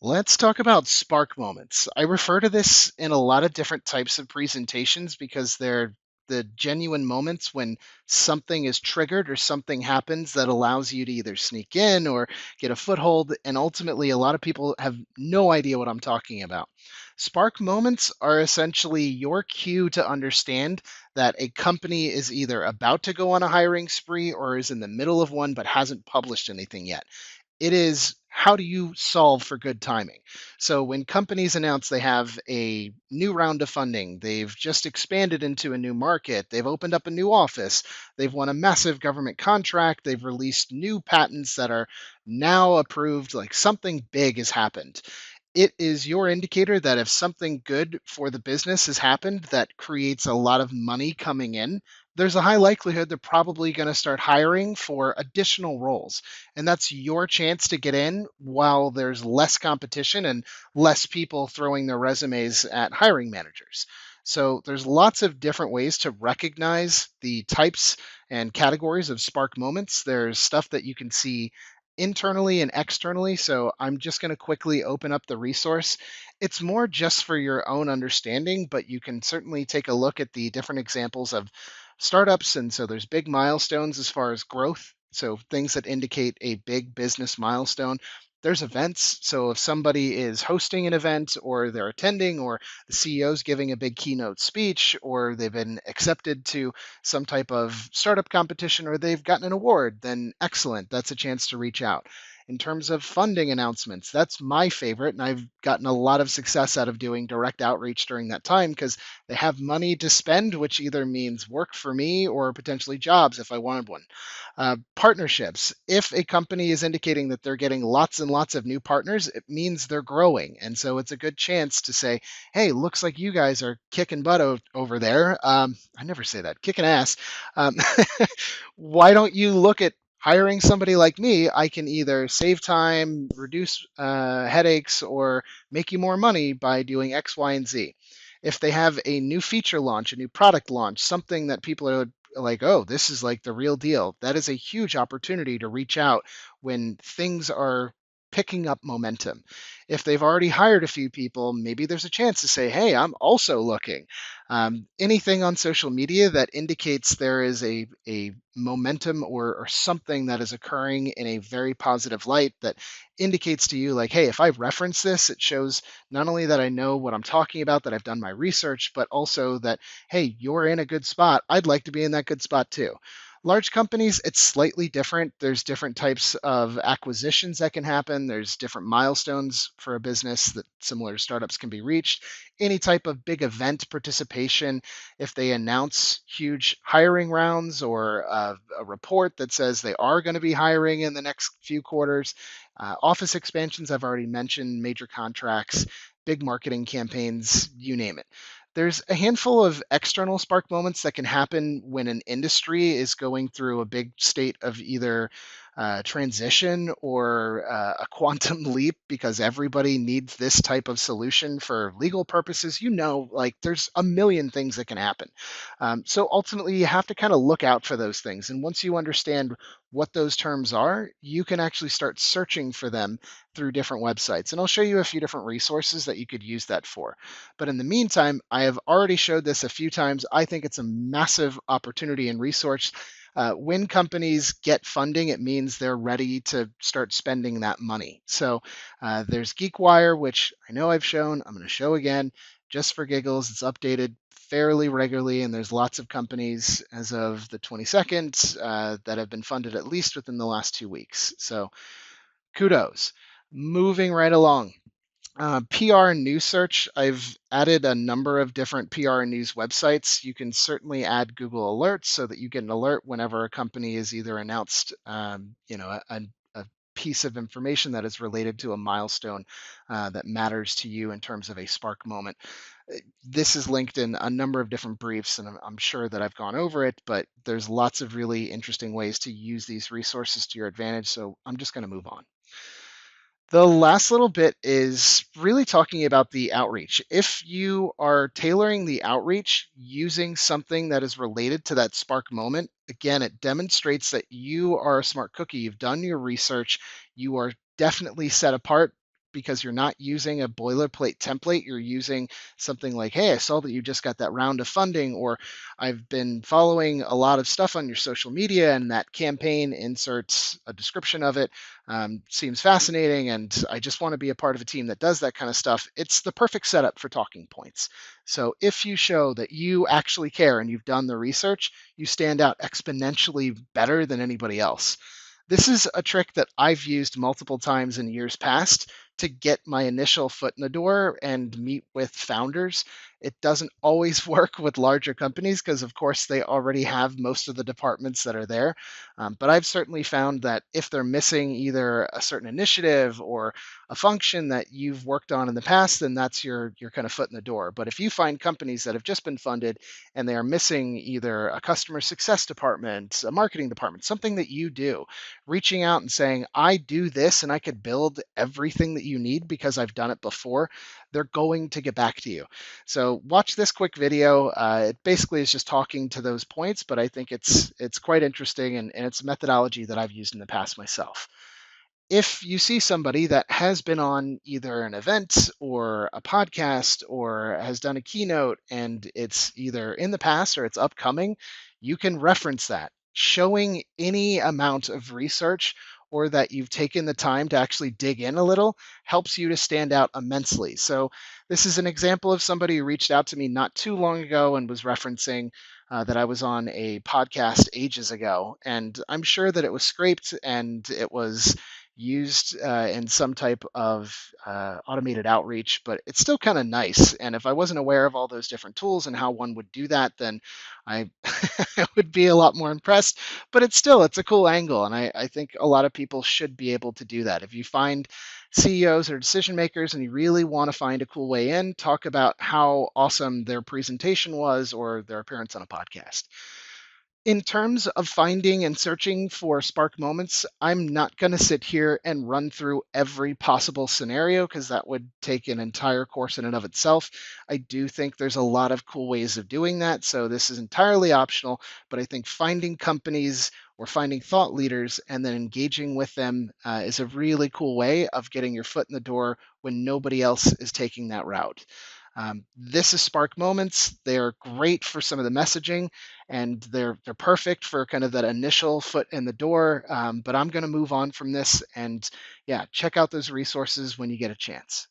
Let's talk about spark moments. I refer to this in a lot of different types of presentations because they're the genuine moments when something is triggered or something happens that allows you to either sneak in or get a foothold. And ultimately, a lot of people have no idea what I'm talking about. Spark moments are essentially your cue to understand that a company is either about to go on a hiring spree or is in the middle of one but hasn't published anything yet. It is, how do you solve for good timing? So when companies announce they have a new round of funding, they've just expanded into a new market, they've opened up a new office, they've won a massive government contract, they've released new patents that are now approved, like something big has happened. It is your indicator that if something good for the business has happened that creates a lot of money coming in, there's a high likelihood they're probably going to start hiring for additional roles. And that's your chance to get in while there's less competition and less people throwing their resumes at hiring managers. So there's lots of different ways to recognize the types and categories of spark moments. There's stuff that you can see internally and externally. So I'm just going to quickly open up the resource. It's more just for your own understanding, but you can certainly take a look at the different examples of startups. And so there's big milestones as far as growth. So things that indicate a big business milestone. There's events. So if somebody is hosting an event or they're attending or the CEO's giving a big keynote speech or they've been accepted to some type of startup competition or they've gotten an award, then excellent. That's a chance to reach out. In terms of funding announcements, that's my favorite. And I've gotten a lot of success out of doing direct outreach during that time because they have money to spend, which either means work for me or potentially jobs if I wanted one. Partnerships. If a company is indicating that they're getting lots and lots of new partners, it means they're growing. And so it's a good chance to say, hey, looks like you guys are kicking butt over there. I never say that, kicking ass. Um, why don't you look at hiring somebody like me? I can either save time, reduce headaches, or make you more money by doing X, Y, and Z. If they have a new feature launch, a new product launch, something that people are like, oh, this is like the real deal, that is a huge opportunity to reach out when things are picking up momentum. If they've already hired a few people, maybe there's a chance to say, hey, I'm also looking. Anything on social media that indicates there is a momentum or something that is occurring in a very positive light that indicates to you, like, hey, if I reference this, it shows not only that I know what I'm talking about, that I've done my research, but also that, hey, you're in a good spot. I'd like to be in that good spot too. Large companies, it's slightly different. There's different types of acquisitions that can happen. There's different milestones for a business that similar to startups can be reached. Any type of big event participation, if they announce huge hiring rounds or a report that says they are going to be hiring in the next few quarters, office expansions, I've already mentioned, major contracts, big marketing campaigns, you name it. There's a handful of external spark moments that can happen when an industry is going through a big state of either transition or a quantum leap because everybody needs this type of solution for legal purposes. Like there's a million things that can happen. So ultimately, you have to kind of look out for those things. And once you understand what those terms are, you can actually start searching for them through different websites. And I'll show you a few different resources that you could use that for. But in the meantime, I have already showed this a few times. I think it's a massive opportunity and resource. When companies get funding, it means they're ready to start spending that money. So there's GeekWire, which I know I've shown. I'm going to show again just for giggles. It's updated fairly regularly, and there's lots of companies as of the 22nd that have been funded at least within the last 2 weeks. So kudos. Moving right along. PR and news search. I've added a number of different PR and news websites. You can certainly add Google Alerts so that you get an alert whenever a company is either announced, a piece of information that is related to a milestone that matters to you in terms of a spark moment. This is linked in a number of different briefs, and I'm sure that I've gone over it, but there's lots of really interesting ways to use these resources to your advantage. So I'm just going to move on. The last little bit is really talking about the outreach. If you are tailoring the outreach using something that is related to that spark moment, again, it demonstrates that you are a smart cookie. You've done your research. You are definitely set apart. because you're not using a boilerplate template. You're using something like, hey, I saw that you just got that round of funding, or I've been following a lot of stuff on your social media, and that campaign inserts a description of it. Seems fascinating, and I just want to be a part of a team that does that kind of stuff. It's the perfect setup for talking points. So if you show that you actually care and you've done the research, you stand out exponentially better than anybody else. This is a trick that I've used multiple times in years past to get my initial foot in the door and meet with founders. It doesn't always work with larger companies because, of course, they already have most of the departments that are there. But I've certainly found that if they're missing either a certain initiative or a function that you've worked on in the past, then that's your kind of foot in the door. But if you find companies that have just been funded and they are missing either a customer success department, a marketing department, something that you do, reaching out and saying, I do this and I could build everything that you need because I've done it before, they're going to get back to you. So watch this quick video. It basically is just talking to those points, but I think it's quite interesting, and it's a methodology that I've used in the past myself. If you see somebody that has been on either an event or a podcast or has done a keynote and it's either in the past or it's upcoming, you can reference that. Showing any amount of research or that you've taken the time to actually dig in a little helps you to stand out immensely. So, this is an example of somebody who reached out to me not too long ago and was referencing that I was on a podcast ages ago. And I'm sure that it was scraped and it was used in some type of automated outreach, but it's still kind of nice. And if I wasn't aware of all those different tools and how one would do that, then I would be a lot more impressed. But it's a cool angle, and I think a lot of people should be able to do that. If you find CEOs or decision makers and you really want to find a cool way in, talk about how awesome their presentation was or their appearance on a podcast. In terms of finding and searching for spark moments, I'm not going to sit here and run through every possible scenario because that would take an entire course in and of itself. I do think there's a lot of cool ways of doing that. So this is entirely optional, but I think finding companies or finding thought leaders and then engaging with them is a really cool way of getting your foot in the door when nobody else is taking that route. This is Spark Moments. They're great for some of the messaging, and they're perfect for kind of that initial foot in the door. But I'm going to move on from this, and yeah, check out those resources when you get a chance.